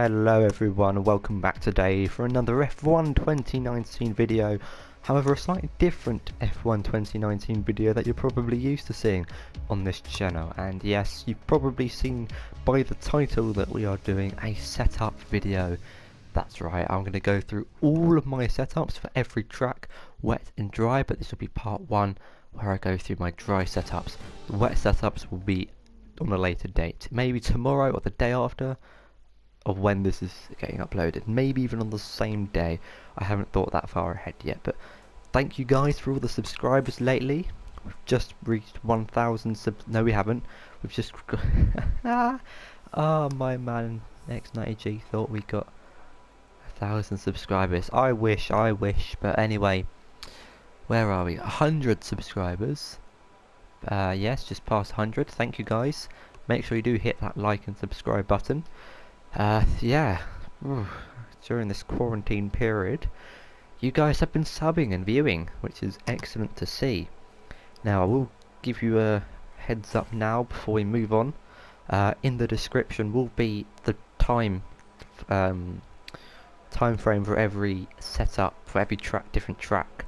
Hello everyone and welcome back today for another F1 2019 video. However, a slightly different F1 2019 video that you're probably used to seeing on this channel. And yes, you've probably seen by the title that we are doing a setup video. That's right, I'm going to go through all of my setups for every track, wet and dry, but this will be part 1 where I go through my dry setups. The wet setups will be on a later date, maybe tomorrow or the day after of when this is getting uploaded, maybe even on the same day. I haven't thought that far ahead yet, but thank you guys for all the subscribers lately. We've just reached 1,000 subs. No, we haven't. We've just my man X90G thought we got 1,000 subscribers. I wish, but anyway, where are we? 100 subscribers. Yes, just past 100. Thank you guys. Make sure you do hit that like and subscribe button. Yeah, during this quarantine period, you guys have been subbing and viewing, which is excellent to see. Now, I will give you a heads up now before we move on. In the description will be the time frame for every setup, for every track, different track,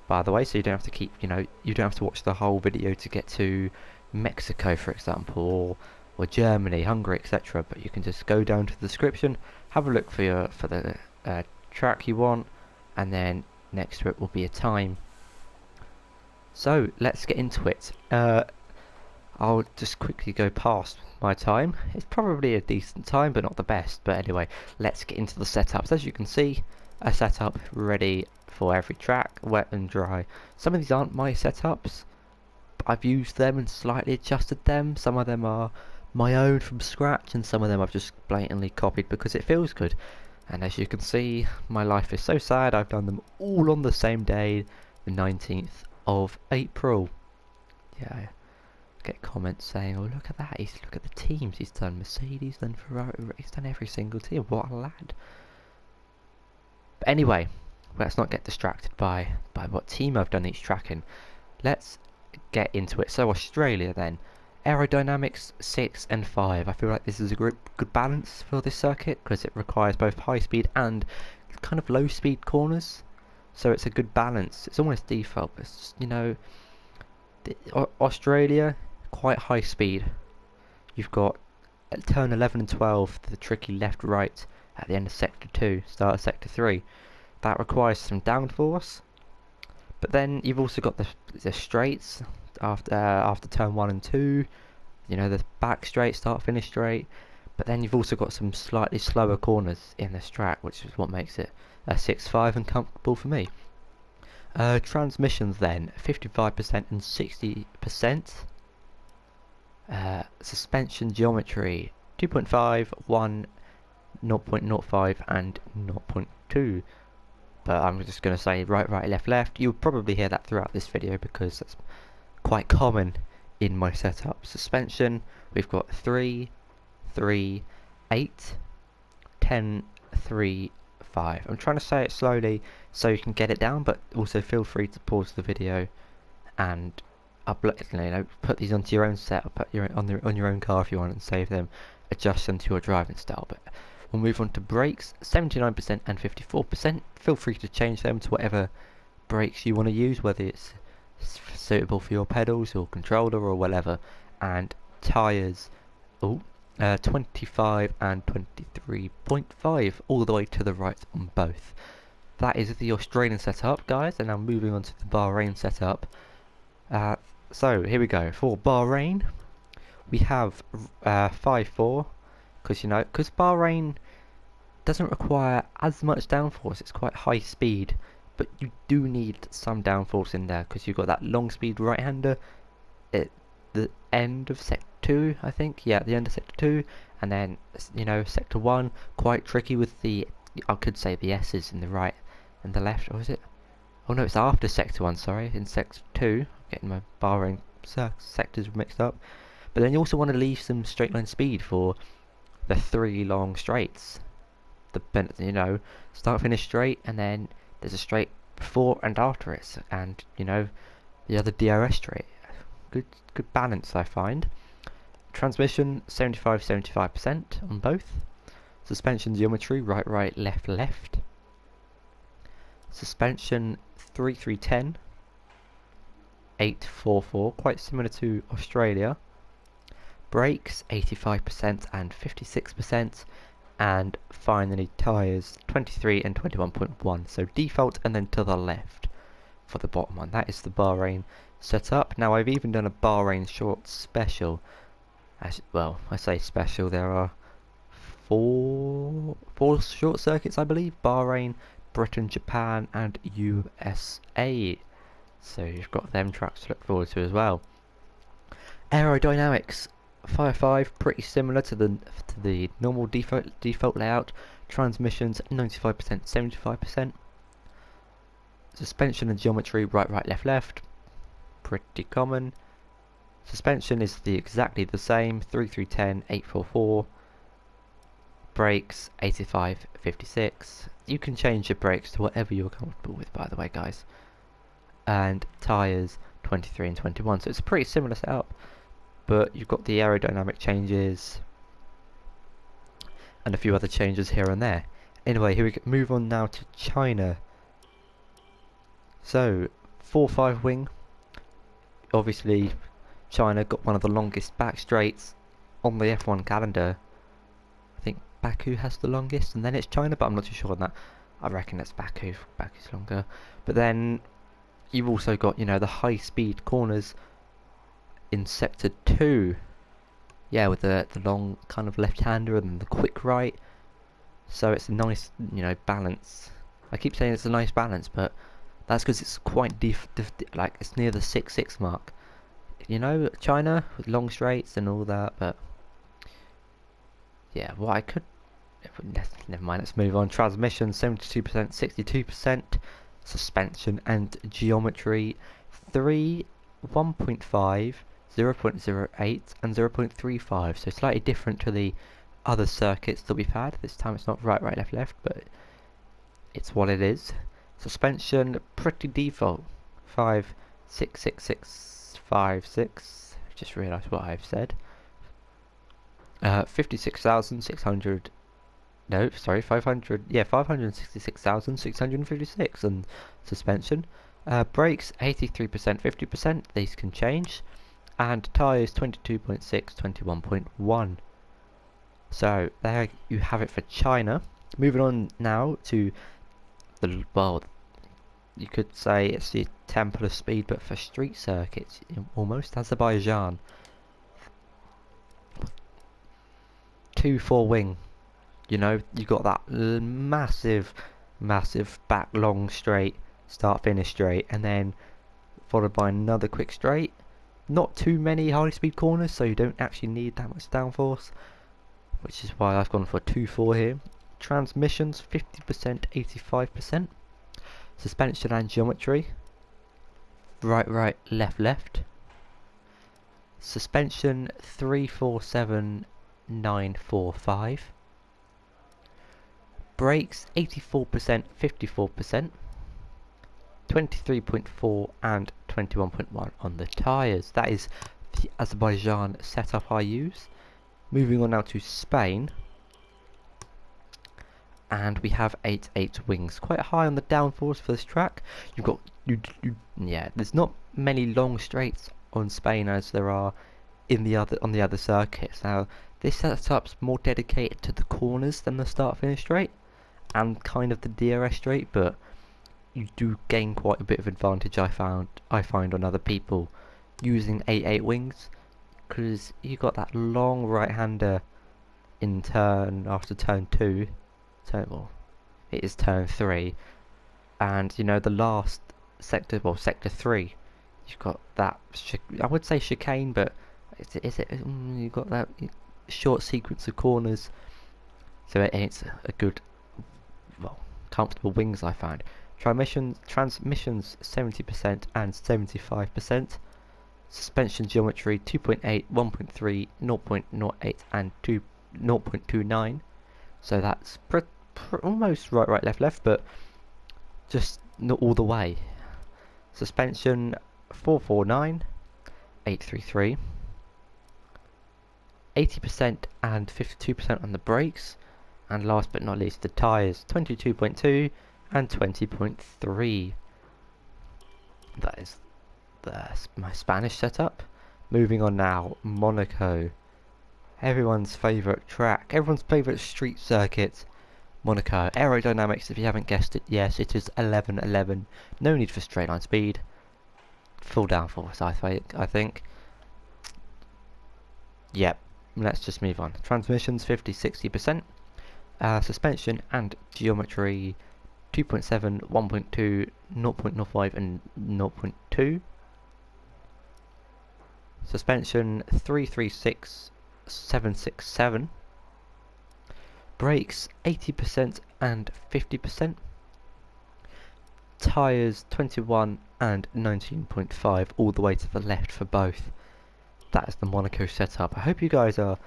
by the way, so you don't have to keep, you don't have to watch the whole video to get to Mexico, for example, or Germany, Hungary, etc. But you can just go down to the description, have a look for the track you want, and then next to it will be a time. So let's get into it. I'll just quickly go past my time. It's probably a decent time, but not the best. But anyway, let's get into the setups. As you can see, a setup ready for every track, wet and dry. Some of these aren't my setups, but I've used them and slightly adjusted them. Some of them are my own from scratch, and some of them I've just blatantly copied because it feels good. And as you can see, my life is so sad. I've done them all on the same day, the 19th of April. Yeah, I get comments saying, oh, look at that, look at the teams he's done. Mercedes, then Ferrari, he's done every single team. What a lad. But anyway, let's not get distracted by what team I've done each track in. Let's get into it. So Australia then. Aerodynamics 6 and 5. I feel like this is a good balance for this circuit because it requires both high speed and kind of low speed corners. So it's a good balance. It's almost default. It's just, Australia, quite high speed. You've got turn 11 and 12, the tricky left right at the end of sector 2, start of sector 3. That requires some downforce. But then you've also got the straights after turn 1 and 2, the back straight, start finish straight. But then you've also got some slightly slower corners in this track, which is what makes it a 6.5 and comfortable for me. Transmissions then, 55% and 60%. Suspension geometry, 2.5, 1, 0.05 and 0.2. But I'm just going to say right, left. You'll probably hear that throughout this video because that's quite common in my setup. Suspension, we've got 3, 3, 8, 10, 3, 5. I'm trying to say it slowly so you can get it down, but also feel free to pause the video and upload, put these onto your own setup, on your own car if you want, and save them, adjust them to your driving style. But we'll move on to brakes, 79% and 54%. Feel free to change them to whatever brakes you want to use, whether it's suitable for your pedals or controller or whatever. And tyres, 25 and 23.5, all the way to the right on both. That is the Australian setup, guys, and now moving on to the Bahrain setup. So here we go. For Bahrain, we have 5.4, because Bahrain doesn't require as much downforce. It's quite high speed, but you do need some downforce in there because you've got that long speed right-hander at the end of sector 2, I think. Yeah, at the end of sector 2, and then sector 1, quite tricky with I could say the S's in the right and the left, or is it? Oh no, it's after sector 1, sorry, in sector 2. I'm getting my Bahrain sectors mixed up. But then you also want to leave some straight line speed for the 3 long straights. Start finish straight, and then there's a straight before and after it, and the other DRS straight. Good balance, I find. Transmission 75% on both. Suspension geometry, right, right, left, left. Suspension 3310, 844, quite similar to Australia. Brakes 85% and 56%. And finally tyres 23 and 21.1, so default and then to the left for the bottom one. That is the Bahrain setup. Now I've even done a Bahrain short special. Well, I say special, there are four short circuits, I believe: Bahrain, Britain, Japan and USA. So you've got them tracks to look forward to as well. Aerodynamics, 5.5, pretty similar to the normal default layout. Transmissions 95%, 75%. Suspension and geometry, right, right, left, left, pretty common. Suspension is exactly the same, 3310, 844. Brakes 85, 56. You can change your brakes to whatever you're comfortable with, by the way, guys. And tyres 23 and 21, so it's a pretty similar setup, but you've got the aerodynamic changes and a few other changes here and there. Anyway, here we move on now to China. So 4.5 wing. Obviously China got one of the longest back straights on the F1 calendar. I think Baku has the longest and then it's China, but I'm not too sure on that. I reckon it's Baku. Baku's longer. But then you've also got, you know, the high speed corners in sector 2. Yeah, with the long kind of left-hander and the quick right. So it's a nice, you know, balance. I keep saying it's a nice balance, but that's because it's quite like it's near the 6.6 mark. You know, China with long straights and all that, but yeah, what I could... Never mind, let's move on. Transmission 72%, 62%. Suspension and geometry 3, 1.5, 0.08 and 0.35, so slightly different to the other circuits that we've had. This time it's not right, right, left, left, but it's what it is. Suspension, pretty default, 5, 6, 6, 6, 5, 6. Just realised what I've said. 56,600. No, sorry, 500. Yeah, 566,656 on suspension. Brakes 83%, 50%. These can change. And tyres 22.6, 21.1. So there you have it for China. Moving on now to the, well, you could say it's the temple of speed, but for street circuits, almost. Azerbaijan. 2.4 wing. You know, you got that massive back long straight, start finish straight, and then followed by another quick straight. Not too many high speed corners, so you don't actually need that much downforce, which is why I've gone for 2.4 here. Transmissions 50%, 85%. Suspension and geometry, right, right, left, left. Suspension 347,945. Brakes 84%, 54%. 23.4 and 21.1 on the tyres. That is the Azerbaijan setup I use. Moving on now to Spain. And we have 8.8 wings. Quite high on the downforce for this track. You've got, yeah, there's not many long straights on Spain as there are on the other circuits. Now, this setup's more dedicated to the corners than the start-finish straight, and kind of the DRS straight, but you do gain quite a bit of advantage I find on other people using 8.8 wings, because you got that long right-hander in after turn 2, well, it is turn 3, and you know the last sector, well, sector 3, you've got that I would say chicane, but you've got that short sequence of corners, so it's a good, well, comfortable wings I find. Transmissions 70% and 75%. Suspension geometry 2.8, 1.3, 0.08 and 0.29. So that's almost right, right, left, left, but just not all the way. Suspension 449, 833. 80% and 52% on the brakes. And last but not least, the tyres, 22.2 and 20.3. That is my Spanish setup. Moving on now, Monaco. Everyone's favourite track, everyone's favourite street circuit. Monaco. Aerodynamics, if you haven't guessed it, yes, it is 11-11. No need for straight line speed. Full downforce, I think. Yep, let's just move on. Transmissions, 50-60%. Suspension and geometry, 2.7, 1.2, 0.05 and 0.2. Suspension, 336,767. Brakes, 80% and 50%. Tyres, 21 and 19.5, all the way to the left for both. That is the Monaco setup. I hope you guys are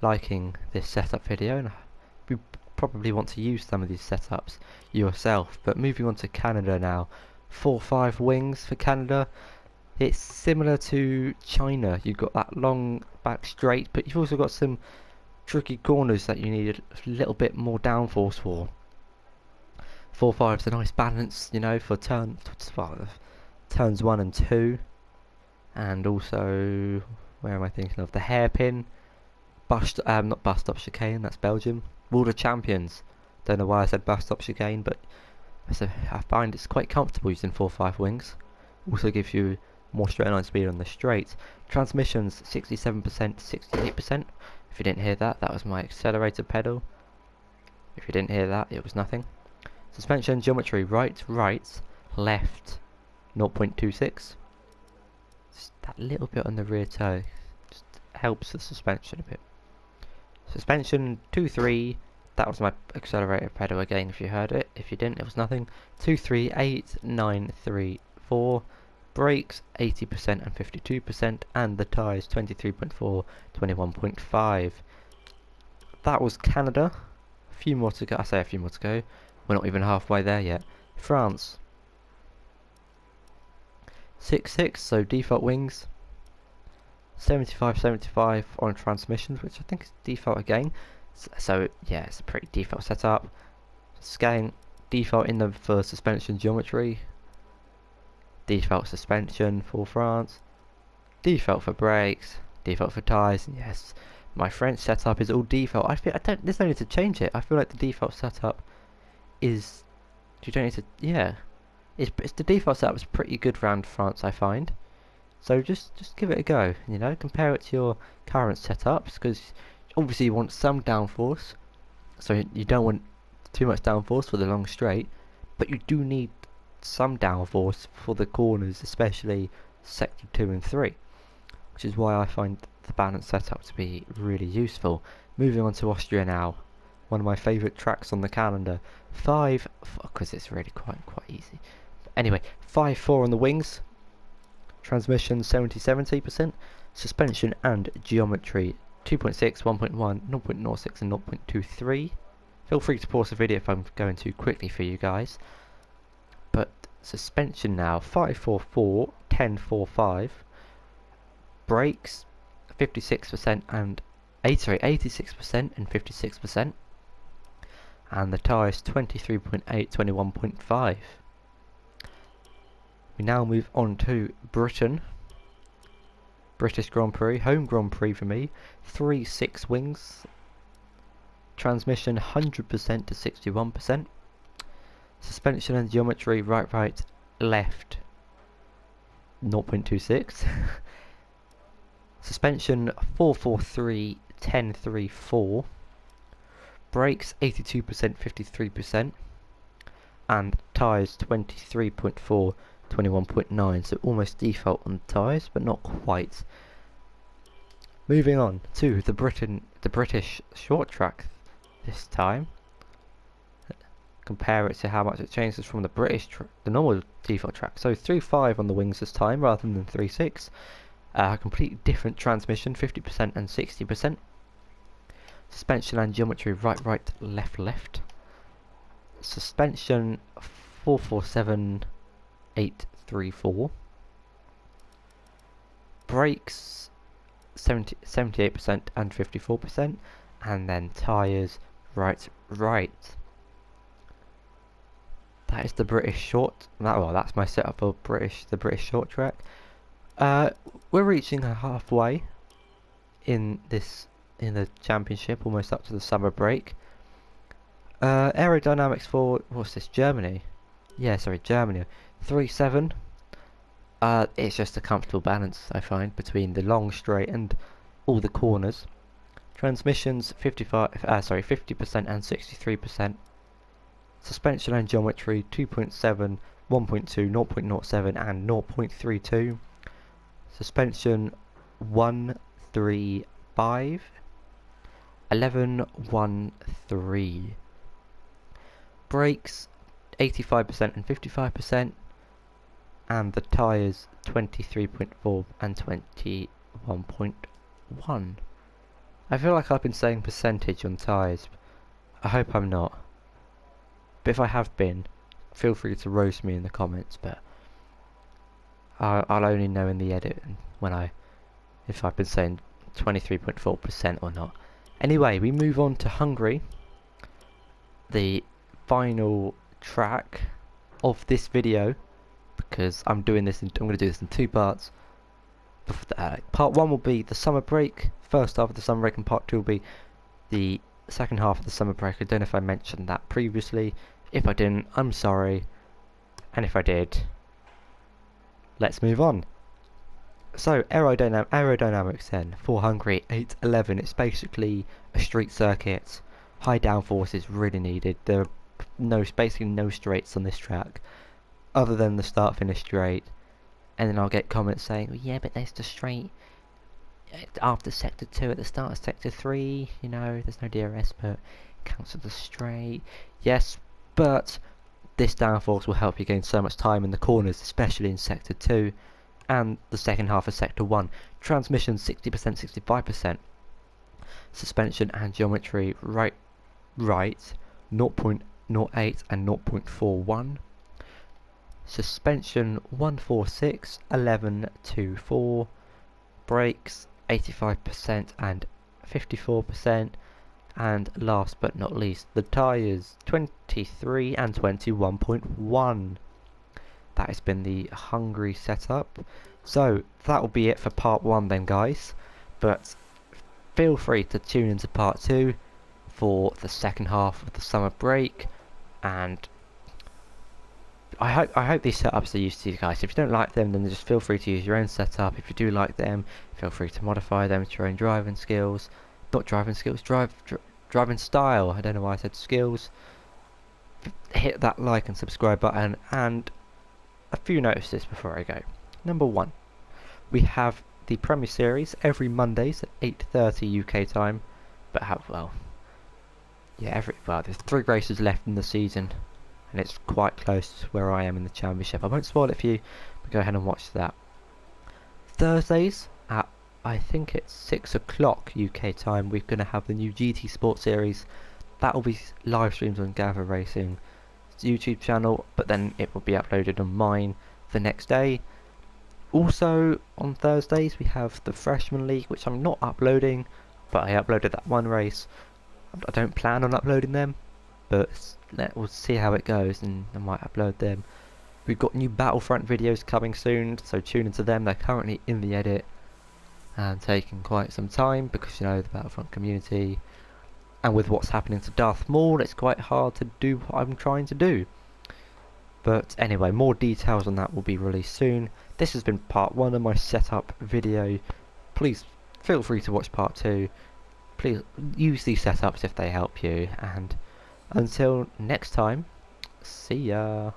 liking this setup video, and you probably want to use some of these setups yourself. But moving on to Canada now. 4-5 wings for Canada. It's similar to China. You've got that long back straight, but you've also got some tricky corners that you need a little bit more downforce for. 4-5's a nice balance, you know, for turns 1 and 2. And also, where am I thinking of? The hairpin. Not bus stop chicane, that's Belgium. World of Champions. Don't know why I said bus stop chicane, but I find it's quite comfortable using 4-5 wings. Also gives you more straight line speed on the straight. Transmissions, 67%, 68%. If you didn't hear that, that was my accelerator pedal. If you didn't hear that, it was nothing. Suspension geometry, right, left, 0.26. Just that little bit on the rear toe just helps the suspension a bit. Suspension 2-3, that was my accelerator pedal again if you heard it. If you didn't, it was nothing. 2-3, 8, 9, 3, 4. Brakes 80% and 52%, and the tyres 23.4, 21.5. That was Canada. A few more to go. I say a few more to go. We're not even halfway there yet. France. 6-6, so default wings. 75-75 on transmissions, which I think is default again. So yeah, it's a pretty default setup. Scaling default in them for suspension geometry. Default suspension for France. Default for brakes. Default for tyres. And yes, my French setup is all default. There's no need to change it. I feel like the default setup is. You don't need to. Yeah, it's the default setup is pretty good around France, I find. So just give it a go. You know, compare it to your current setups, because obviously you want some downforce. So you don't want too much downforce for the long straight, but you do need some downforce for the corners, especially sector 2 and 3, which is why I find the balanced setup to be really useful. Moving on to Austria now, one of my favourite tracks on the calendar. Because it's really quite easy. Anyway, 5-4 on the wings. Transmission 70%. Suspension and geometry 2.6, 1.1, 0.06 and 0.23. Feel free to pause the video if I'm going too quickly for you guys. But suspension now, 5-4-4, 10-4-5. Brakes 56% and 86% and 56%. And the tyres 23.8, 21.5. We now move on to Britain. British Grand Prix, home Grand Prix for me. 3-6 wings. Transmission 100% to 61%. Suspension and geometry, right, left, 0.26. Suspension 4-4-3, 10-3-4. Brakes 82%, 53%. And tyres 23.4, 21.9. So almost default on the tyres, but not quite. Moving on to the British short track this time. Compare it to how much it changes from the normal default track. So 3-5 on the wings this time rather than 3-6. Completely different transmission, 50% and 60%. Suspension and geometry, right, left. Suspension 4-4-7, 8-3-4. Brakes 78% and 54%. And then tyres Right. That is the British short. Well, that's my setup for the British short track. We're reaching halfway in the championship, almost up to the summer break. Aerodynamics for what's this? Germany. Yeah, sorry, Germany. 3.7. It's just a comfortable balance I find between the long straight and all the corners. Transmissions 50% and 63%. Suspension and geometry 2.7, 1.2, 0.07 and 0.32. Suspension 135, 11.13. Brakes 85% and 55%, and the tyres 23.4 and 21.1. I feel like I've been saying percentage on tyres. I hope I'm not. But if I have been, feel free to roast me in the comments, but I'll only know in the edit if I've been saying 23.4% or not. Anyway, we move on to Hungary, the final track of this video, because I'm going to do this in two parts. Part 1 will be the summer break, first half of the summer break, and part 2 will be the second half of the summer break. I don't know if I mentioned that previously. If I didn't, I'm sorry. And if I did, let's move on. So, aerodynamics then, for Hungary 811, it's basically a street circuit. High downforce is really needed. There are basically no straights on this track, other than the start-finish straight. And then I'll get comments saying, well, yeah, but there's the straight after sector 2 at the start of sector 3, you know, there's no DRS, but it counts as the straight. Yes, but this downforce will help you gain so much time in the corners, especially in sector 2 and the second half of sector 1. Transmission 60%, 65%. Suspension and geometry right 0.08 and 0.41. Suspension 146, 11.24. Brakes 85% and 54%. And last but not least, the tyres 23 and 21.1. That has been the Hungary setup. So that will be it for part 1 then, guys. But feel free to tune into part 2 for the second half of the summer break, and I hope these setups are used to you guys. If you don't like them, then just feel free to use your own setup. If you do like them, feel free to modify them to your own driving skills. Not driving skills, driving style. I don't know why I said skills. Hit that like and subscribe button, and a few notices before I go. Number 1, we have the Premier Series every Mondays at 8:30 UK time, but there's 3 races left in the season, and it's quite close to where I am in the championship. I won't spoil it for you, but go ahead and watch that. Thursdays at, I think it's 6 o'clock UK time, we're going to have the new GT Sport Series. That will be live streams on Gather Racing's YouTube channel, but then it will be uploaded on mine the next day. Also on Thursdays we have the Freshman League, which I'm not uploading, but I uploaded that one race. I don't plan on uploading them, but we'll see how it goes, and I might upload them. We've got new Battlefront videos coming soon, so tune into them. They're currently in the edit and taking quite some time, because, you know, the Battlefront community, and with what's happening to Darth Maul, it's quite hard to do what I'm trying to do. But anyway, more details on that will be released soon. This has been part 1 of my setup video. Please feel free to watch part 2. Please use these setups if they help you, and until next time, see ya.